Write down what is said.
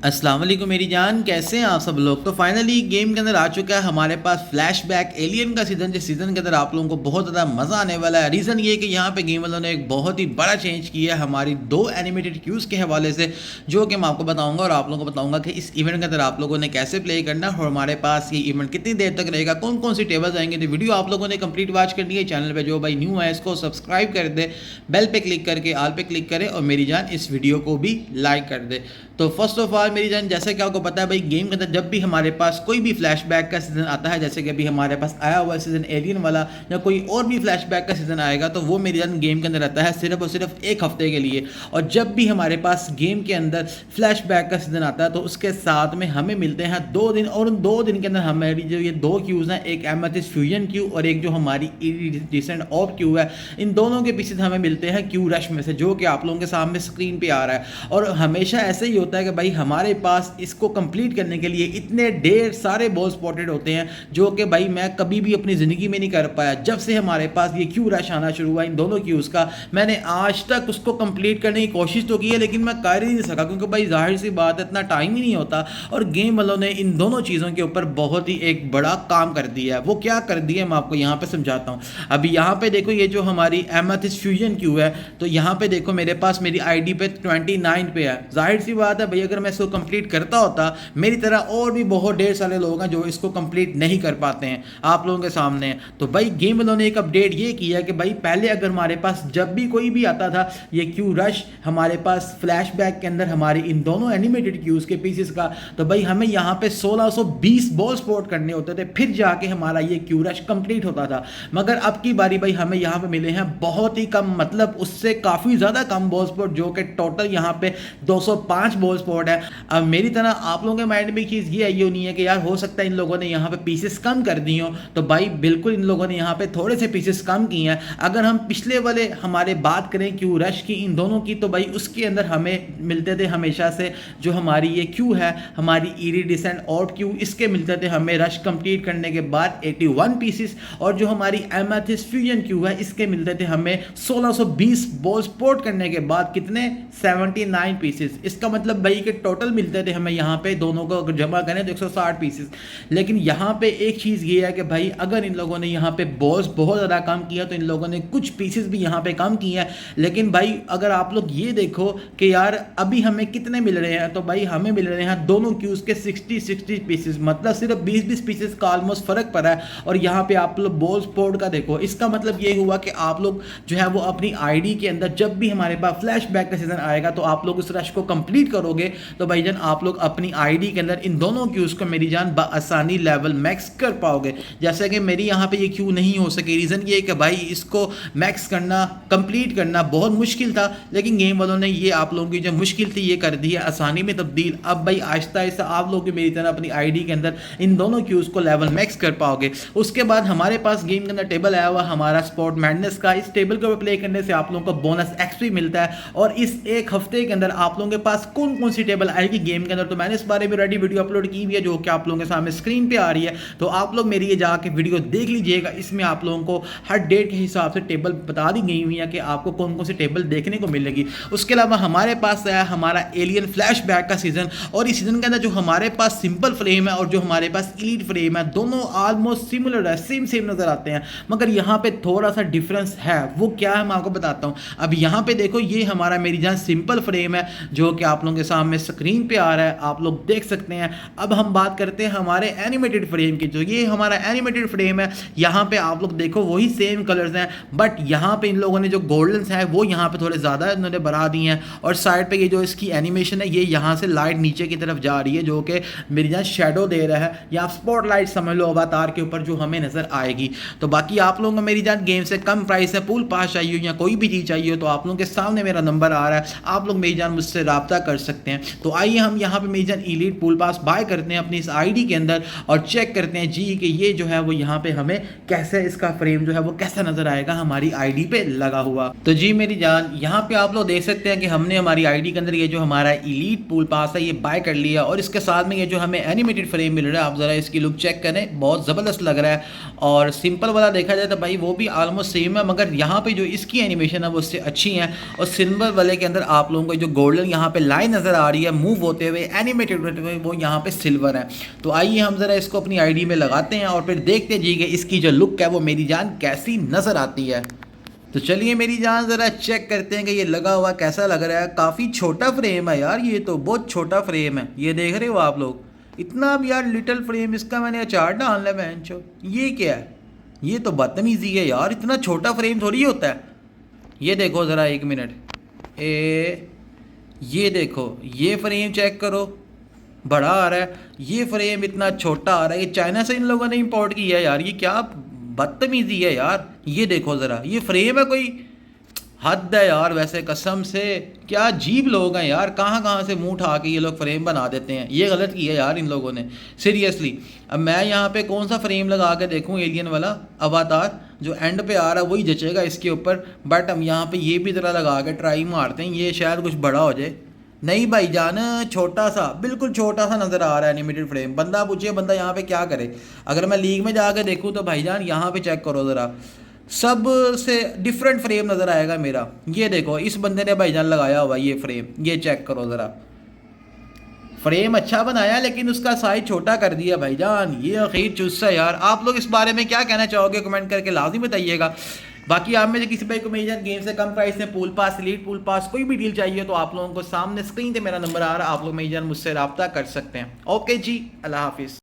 अस्सलाम वालेकुम मेरी जान, कैसे हैं आप सब लोग। तो फाइनली गेम के अंदर आ चुका है हमारे पास फ्लैशबैक एलियन का सीज़न, जिस सीज़न के अंदर आप लोगों को बहुत ज़्यादा मज़ा आने वाला है। रीज़न ये है कि यहाँ पे गेम वालों ने एक बहुत ही बड़ा चेंज किया है हमारी दो एनिमेटेड क्यूज़ के हवाले से, जो कि मैं आपको बताऊंगा और आप लोगों को बताऊंगा कि इस इवेंट के अंदर आप लोगों ने कैसे प्ले करना है और हमारे पास ये इवेंट कितनी देर तक रहेगा, कौन कौन सी टेबल्स आएंगे। तो वीडियो आप लोगों ने कंप्लीट वॉच करनी है। चैनल पर जो भाई न्यू है इसको सब्सक्राइब कर दे, बेल पे क्लिक करके आल पे क्लिक करे और मेरी जान इस वीडियो को भी लाइक कर दे। तो फर्स्ट ऑफ ऑल मेरी जान, जैसे कि आपको पता है भाई, गेम के अंदर जब भी हमारे पास कोई भी फ्लैशबैक का सीजन आता है, जैसे कि अभी हमारे पास आया हुआ सीजन एलियन वाला या कोई और भी फ्लैशबैक का सीजन आएगा, तो वो मेरी जान गेम के अंदर रहता है सिर्फ और सिर्फ एक हफ्ते के लिए। और जब भी हमारे पास गेम के अंदर फ्लैशबैक का सीजन आता है तो उसके साथ में हमें मिलते हैं 2 दिन, और उन 2 दिन के अंदर हमारी जो ये 2 क्यूज़ हैं, एक एमेथिस्ट फ्यूजन क्यू और एक जो हमारी इरिडेसेंट ऑर्ब क्यू है, इन दोनों के पीछे हमें मिलते हैं क्यू रश में से, जो कि आप लोगों के सामने स्क्रीन पे आ रहा है। और हमेशा ऐसे ही होता है कि भाई हमारे पास इसको कंप्लीट करने के लिए इतने ढेर सारे बॉल स्पॉटेड होते हैं, जो कि भाई मैं कभी भी अपनी ज़िंदगी में नहीं कर पाया। जब से हमारे पास ये क्यू रश आना शुरू हुआ इन दोनों क्यूज़ का, मैंने आज तक उसको कंप्लीट करने की कोशिश तो की है, लेकिन मैं कर ही नहीं सका, क्योंकि भाई जाहिर सी बात है इतना टाइम ही नहीं होता। और गेम वालों ने इन दोनों चीज़ों के ऊपर बहुत ही एक बड़ा काम कर दिया है। वो क्या कर दिया मैं आपको यहाँ पे समझाता हूँ। अभी यहाँ पे देखो, ये जो हमारी एमेथिस्ट फ्यूजन क्यू है, तो यहाँ पे देखो मेरे पास मेरी आईडी पे 29 पे है। जाहिर सी बात है भाई, अगर मैं इसको कंप्लीट करता होता, मेरी तरह और भी बहुत ढेर सारे लोग हैं जो इसको कंप्लीट नहीं कर पाते हैं, आप लोगों के सामने। तो भाई गेम वालों ने एक अपडेट ये किया कि भाई पहले अगर हमारे पास जब भी कोई भी आता था ये क्यू रश हमारे पास फ्लैशबैक के अंदर हमारी इन दोनों एनिमेटेड क्यूज के पीसेस का, तो भाई हमें यहाँ पे 1620 बॉल स्पॉट करने होते थे, फिर जाके हमारा ये क्यू रश कंप्लीट होता था। मगर अब की बारी भाई हमें यहाँ पे मिले हैं बहुत ही कम, मतलब उससे काफ़ी ज़्यादा कम बॉल स्पॉट, जो कि टोटल यहाँ पे 205 बॉल स्पॉट है। अब मेरी तरह आप लोगों के माइंड में चीज़ ये आई नहीं है कि यार हो सकता है इन लोगों ने यहाँ पे पीसेस कम कर दी हो, तो भाई बिल्कुल इन लोगों ने यहाँ पे थोड़े से पीसेस कम किए हैं। अगर हम पिछले वाले हमारे बात करें क्यू रश की इन दोनों की, तो भाई उसके अंदर हमें मिलते थे हमेशा से जो हमारी ये क्यू है, हमारी इरिडेसेंट ऑर्ब क्यू, इसके मिलते थे हमें रश कंप्लीट करने के बाद 81 पीसेस, और जो हमारी एमेथिस्ट फ्यूजन क्यू है इसके मिलते थे हमें 1620 बॉल स्पॉट करने के बाद कितने 79 पीसेस। इसका मतलब भाई कि टोटल मिलते थे हमें यहाँ पे दोनों को अगर जमा करें तो 160 पीसेस। लेकिन यहाँ पे एक चीज़ ये है कि भाई अगर इन लोगों ने यहाँ पे बॉल्स बहुत ज़्यादा कम किया, तो इन लोगों ने कुछ पीसेस भी यहाँ पे कम किए हैं। लेकिन भाई अगर आप लोग ये देखो कि यार अभी हमें कितने मिल रहे हैं, तो भाई हमें मिल रहे हैं दोनों क्यूज़ के 60 पीसेस, मतलब सिर्फ 20 पीसेस का ऑलमोस्ट फ़र्क पड़ा है। और यहाँ पे आप लोग बॉल स्पॉट का देखो, इसका मतलब ये हुआ कि आप लोग जो है वो अपनी आईडी के अंदर जब भी हमारे पास फ्लैशबैक का सीजन आएगा, तो आप लोग उस रश को कंप्लीट करोगे, तो भाई जान आप लोग अपनी आईडी के अंदर इन दोनों क्यूज़ को मेरी जान बआसानी लेवल मैक्स कर पाओगे। जैसे कि मेरी यहाँ पे ये क्यू नहीं हो सकी, रीज़न ये है कि भाई इसको मैक्स करना, कंप्लीट करना बहुत मुश्किल था, लेकिन गेम वालों ने ये आप लोगों की जो मुश्किल थी ये कर दी है आसानी में तब्दील। अब भाई आहिस्ता आहिस्ता आप लोग भी मेरी तरह अपनी आईडी के अंदर इन दोनों क्यूज़ को लेवल मैक्स कर पाओगे। उसके बाद हमारे पास गेम के अंदर टेबल आया हुआ हमारा स्पॉट मैडनेस का। इस टेबल को प्ले करने से आप लोगों को बोनस एक्सपी मिलता है, और इस एक हफ्ते के अंदर आप लोगों के पास कौन कौन सी टेबल आएगी गेम के अंदर, तो मैंने इस बारे में रेडी वीडियो अपलोड की हुई है, जो कि आप लोगों के सामने स्क्रीन पे आ रही है। तो आप लोग मेरी ये जाके वीडियो देख लीजिएगा, इसमें आप लोगों को हर डेट के हिसाब से टेबल बता दी गई हुई है कि आपको कौन कौन सी टेबल देखने को मिलेगी। उसके अलावा हमारे पास है हमारा एलियन फ्लैशबैक का सीजन, और इस सीजन के अंदर जो हमारे पास सिंपल फ्रेम है और जो हमारे पास एलीट फ्रेम है, दोनों ऑलमोस्ट सिमिलर है, सेम नजर आते हैं, मगर यहाँ पे थोड़ा सा डिफरेंस है। वो क्या है मैं आपको बताता हूँ। अब यहाँ पे देखो, ये हमारा मेरी जान सिंपल फ्रेम है, जो कि आप लोगों के सामने स्क्रीन पे आ रहा है, आप लोग देख सकते हैं। अब हम बात करते हैं हमारे एनिमेटेड फ्रेम की। जो ये हमारा एनिमेटेड फ्रेम है, यहाँ पे आप लोग देखो वही सेम कलर्स हैं, बट यहाँ पे इन लोगों ने जो गोल्डन्स है वो यहाँ पे थोड़े ज़्यादा इन्होंने बढ़ा दी हैं, और साइड पे ये जो इसकी एनिमेशन है ये यहाँ से लाइट नीचे की तरफ जा रही है, जो कि मेरी जान शेडो दे रहा है, या आप स्पॉटलाइट समझ लो अवतार के ऊपर जो हमें नज़र आएगी। तो बाकी आप लोगों को मेरी जान गेम से कम प्राइस है, पूल पास चाहिए या कोई भी चीज़ चाहिए, तो आप लोगों के सामने मेरा नंबर आ रहा है, आप लोग मेरी जान मुझसे रब्ता कर सकते हैं। तो आइए हम यहाँ पे मेरी जान एलीट पूल पास बाय करते हैं अपनी इस आईडी के अंदर, और चेक करते हैं जी कि ये जो है वो यहाँ पे हमें कैसे इसका फ्रेम जो है वो कैसा नजर आएगा हमारी आईडी पे लगा हुआ। तो जी मेरी जान, यहाँ पे आप लोग देख सकते हैं कि हमने हमारी आईडी के अंदर ये जो हमारा एलीट पूल पास है ये बाय कर लिया, और इसके साथ में ये जो हमें एनिमेटेड फ्रेम मिल रहा है, आप जरा इसकी लुक चेक करें, बहुत ज़बरदस्त लग रहा है। और सिंपल वाला देखा जाए तो भाई वो भी ऑलमोस्ट सेम है, मगर यहाँ पे जो इसकी एनिमेशन है वो उससे अच्छी है। और सिल्वर वाले के अंदर आप लोगों को जो गोल्डन यहाँ पे लाइन नजर आ रही है, मूव होते हुए, एनिमेटेड होते हुए वो यहाँ पे सिल्वर है। तो आइए हम ज़रा इसको अपनी आईडी में लगाते हैं और फिर देखते जी कि इसकी जो लुक है वो मेरी जान कैसी नज़र आती है। तो चलिए मेरी जान ज़रा चेक करते हैं कि ये लगा हुआ कैसा लग रहा है। काफ़ी छोटा फ्रेम है यार, ये तो बहुत छोटा फ्रेम है। ये देख रहे हो आप लोग, इतना अब यार लिटिल फ्रेम, इसका मैंने अचार डालना है बहनचो। ये क्या है, ये तो बदतमीजी है यार, इतना छोटा फ्रेम थोड़ी होता है। ये देखो ज़रा 1 मिनट, ये देखो, ये फ्रेम चेक करो, बड़ा आ रहा है, ये फ्रेम इतना छोटा आ रहा है। ये चाइना से इन लोगों ने इंपोर्ट किया है यार, ये क्या बदतमीजी है यार। ये देखो ज़रा, ये फ्रेम है कोई, हद है यार। वैसे कसम से क्या अजीब लोग हैं यार, कहाँ कहाँ से मुंह उठा के ये लोग फ्रेम बना देते हैं। ये गलत किया यार इन लोगों ने, सीरियसली। अब मैं यहाँ पे कौन सा फ्रेम लगा के देखूँ, एलियन वाला अवतार जो एंड पे आ रहा है वही जचेगा इसके ऊपर। बट हम यहाँ पे ये भी ज़रा लगा के ट्राई मारते हैं, ये शायद कुछ बड़ा हो जाए। नहीं भाईजान, छोटा सा, बिल्कुल छोटा सा नज़र आ रहा है एनिमेटेड फ्रेम। बंदा पूछिए बंदा यहाँ पे क्या करे। अगर मैं लीग में जाके देखूँ तो भाईजान यहाँ पे चेक करो ज़रा, सब से डिफरेंट फ्रेम नज़र आएगा मेरा। ये देखो इस बंदे ने भाईजान लगाया हुआ ये फ्रेम, ये चेक करो ज़रा। फ्रेम अच्छा बनाया लेकिन उसका साइज छोटा कर दिया भाईजान, ये आखिर चुस्सा यार। आप लोग इस बारे में क्या कहना चाहोगे, कमेंट करके लाजिम बताइएगा। बाकी आप में से किसी भाई को मेजर गेम से कम प्राइस में पूल पास, एलीट पूल पास, कोई भी डील चाहिए तो आप लोगों को सामने स्क्रीन पे मेरा नंबर आ रहा है, आप लोग मेजर मुझसे रब्ता कर सकते हैं। ओके जी, अल्लाह हाफिज़।